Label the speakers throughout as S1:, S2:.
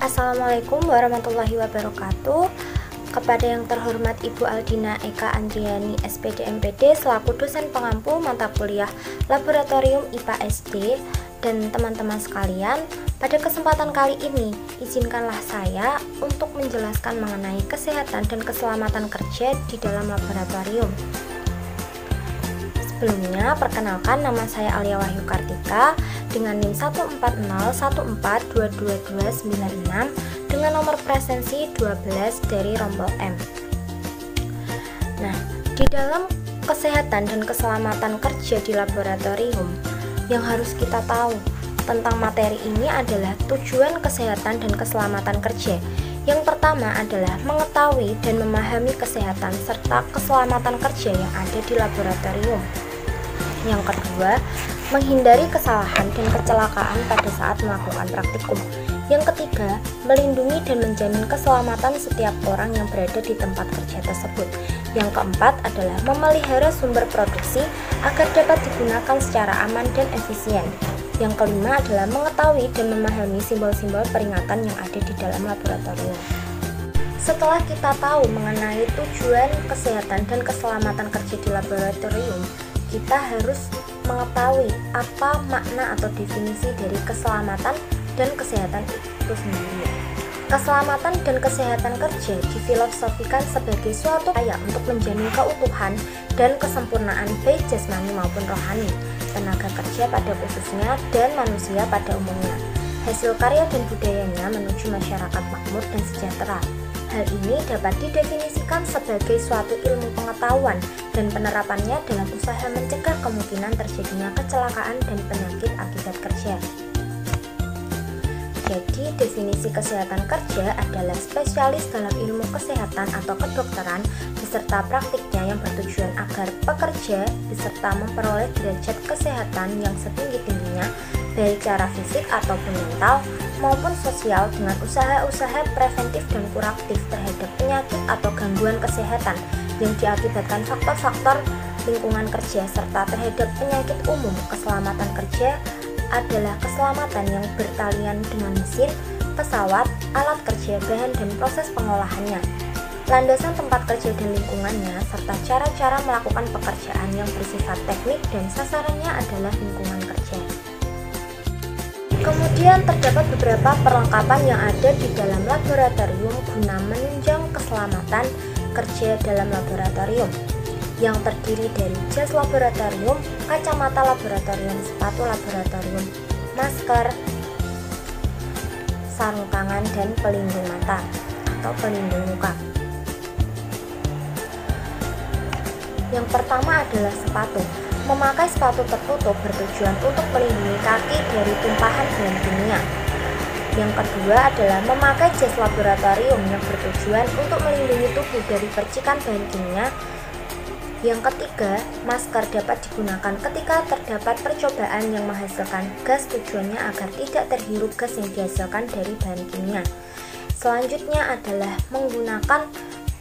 S1: Assalamualaikum warahmatullahi wabarakatuh. Kepada yang terhormat Ibu Aldina Eka Andriani SPD MPD selaku dosen pengampu mata kuliah Laboratorium IPA SD dan teman-teman sekalian, pada kesempatan kali ini izinkanlah saya untuk menjelaskan mengenai kesehatan dan keselamatan kerja di dalam laboratorium. Sebelumnya, perkenalkan, nama saya Alia Wahyu Kartika dengan NIM 14014222296 dengan nomor presensi 12 dari rombel M. Nah, di dalam kesehatan dan keselamatan kerja di laboratorium, yang harus kita tahu tentang materi ini adalah tujuan kesehatan dan keselamatan kerja. Yang pertama adalah mengetahui dan memahami kesehatan serta keselamatan kerja yang ada di laboratorium. Yang kedua, menghindari kesalahan dan kecelakaan pada saat melakukan praktikum. Yang ketiga, melindungi dan menjamin keselamatan setiap orang yang berada di tempat kerja tersebut. Yang keempat adalah memelihara sumber produksi agar dapat digunakan secara aman dan efisien. Yang kelima adalah mengetahui dan memahami simbol-simbol peringatan yang ada di dalam laboratorium. Setelah kita tahu mengenai tujuan kesehatan dan keselamatan kerja di laboratorium, kita harus mengetahui apa makna atau definisi dari keselamatan dan kesehatan itu sendiri. Keselamatan dan kesehatan kerja difilosofikan sebagai suatu upaya untuk menjamin keutuhan dan kesempurnaan baik jasmani maupun rohani, tenaga kerja pada khususnya dan manusia pada umumnya, hasil karya dan budayanya menuju masyarakat makmur dan sejahtera. Hal ini dapat didefinisikan sebagai suatu ilmu pengetahuan dan penerapannya dalam usaha mencegah kemungkinan terjadinya kecelakaan dan penyakit akibat kerja. Jadi, definisi kesehatan kerja adalah spesialis dalam ilmu kesehatan atau kedokteran beserta praktiknya yang bertujuan agar pekerja beserta memperoleh derajat kesehatan yang setinggi-tingginya baik secara fisik ataupun mental maupun sosial dengan usaha-usaha preventif dan kuratif terhadap penyakit atau gangguan kesehatan yang diakibatkan faktor-faktor lingkungan kerja serta terhadap penyakit umum. Keselamatan kerja adalah keselamatan yang bertalian dengan mesin, pesawat, alat kerja, bahan dan proses pengolahannya, landasan tempat kerja dan lingkungannya, serta cara-cara melakukan pekerjaan yang bersifat teknik dan sasarannya adalah lingkungan kerja. Kemudian terdapat beberapa perlengkapan yang ada di dalam laboratorium guna menunjang keselamatan kerja dalam laboratorium, yang terdiri dari jas laboratorium, kacamata laboratorium, sepatu laboratorium, masker, sarung tangan, dan pelindung mata atau pelindung muka. Yang pertama adalah sepatu. Memakai sepatu tertutup bertujuan untuk melindungi kaki dari tumpahan bahan kimia. Yang kedua adalah memakai jas laboratorium yang bertujuan untuk melindungi tubuh dari percikan bahan kimia. Yang ketiga, masker dapat digunakan ketika terdapat percobaan yang menghasilkan gas, tujuannya agar tidak terhirup gas yang dihasilkan dari bahan kimia. Selanjutnya adalah menggunakan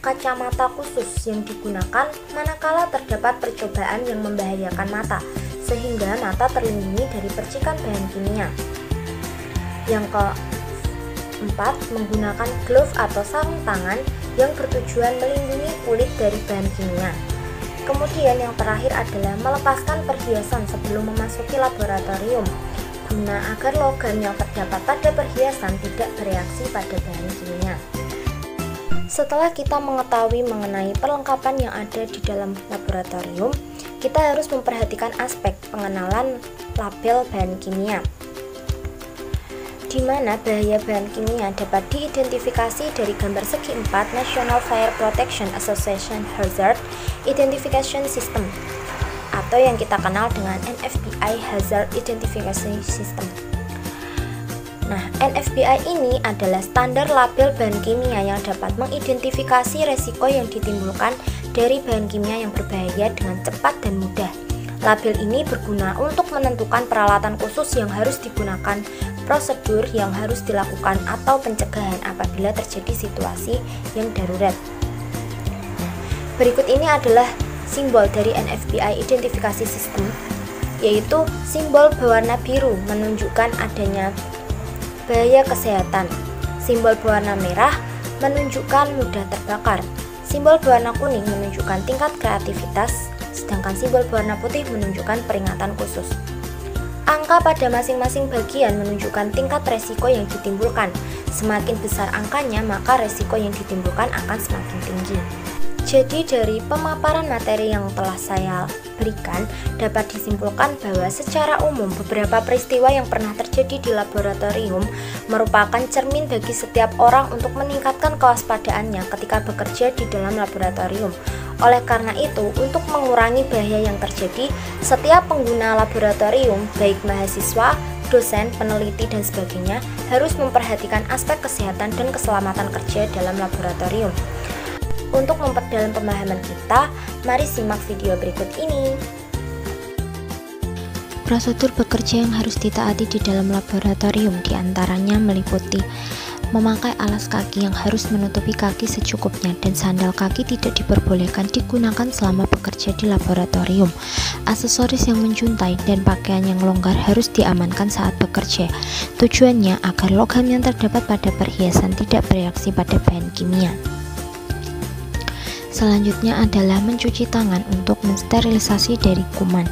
S1: kacamata khusus yang digunakan manakala terdapat percobaan yang membahayakan mata, sehingga mata terlindungi dari percikan bahan kimia. Yang keempat, menggunakan glove atau sarung tangan yang bertujuan melindungi kulit dari bahan kimia. Kemudian yang terakhir adalah melepaskan perhiasan sebelum memasuki laboratorium, guna agar logam yang terdapat pada perhiasan tidak bereaksi pada bahan kimia. Setelah kita mengetahui mengenai perlengkapan yang ada di dalam laboratorium, kita harus memperhatikan aspek pengenalan label bahan kimia, di mana bahaya bahan kimia dapat diidentifikasi dari gambar segi 4 National Fire Protection Association Hazard Identification System atau yang kita kenal dengan NFPI Hazard Identification System. Nah, NFPI ini adalah standar label bahan kimia yang dapat mengidentifikasi resiko yang ditimbulkan dari bahan kimia yang berbahaya dengan cepat dan mudah. Label ini berguna untuk menentukan peralatan khusus yang harus digunakan, prosedur yang harus dilakukan, atau pencegahan apabila terjadi situasi yang darurat. Berikut ini adalah simbol dari NFPI Identifikasi System, yaitu simbol berwarna biru menunjukkan adanya bahaya kesehatan. Simbol berwarna merah menunjukkan mudah terbakar. Simbol berwarna kuning menunjukkan tingkat kreativitas, sedangkan simbol berwarna putih menunjukkan peringatan khusus. Angka pada masing-masing bagian menunjukkan tingkat resiko yang ditimbulkan. Semakin besar angkanya, maka resiko yang ditimbulkan akan semakin tinggi. Jadi dari pemaparan materi yang telah saya berikan, dapat disimpulkan bahwa secara umum beberapa peristiwa yang pernah terjadi di laboratorium merupakan cermin bagi setiap orang untuk meningkatkan kewaspadaannya ketika bekerja di dalam laboratorium. Oleh karena itu, untuk mengurangi bahaya yang terjadi, setiap pengguna laboratorium, baik mahasiswa, dosen, peneliti, dan sebagainya, harus memperhatikan aspek kesehatan dan keselamatan kerja dalam laboratorium. Untuk memperdalam pemahaman kita, mari simak video berikut ini.
S2: Prosedur bekerja yang harus ditaati di dalam laboratorium diantaranya meliputi memakai alas kaki yang harus menutupi kaki secukupnya dan sandal kaki tidak diperbolehkan digunakan selama bekerja di laboratorium. Aksesoris yang menjuntai dan pakaian yang longgar harus diamankan saat bekerja. Tujuannya agar logam yang terdapat pada perhiasan tidak bereaksi pada bahan kimia. Selanjutnya adalah mencuci tangan untuk mensterilisasi dari kuman.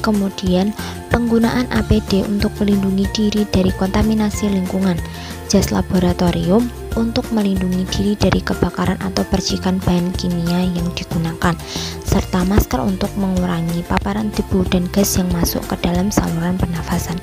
S2: Kemudian penggunaan APD untuk melindungi diri dari kontaminasi lingkungan, jas laboratorium untuk melindungi diri dari kebakaran atau percikan bahan kimia yang digunakan, serta masker untuk mengurangi paparan debu dan gas yang masuk ke dalam saluran pernafasan.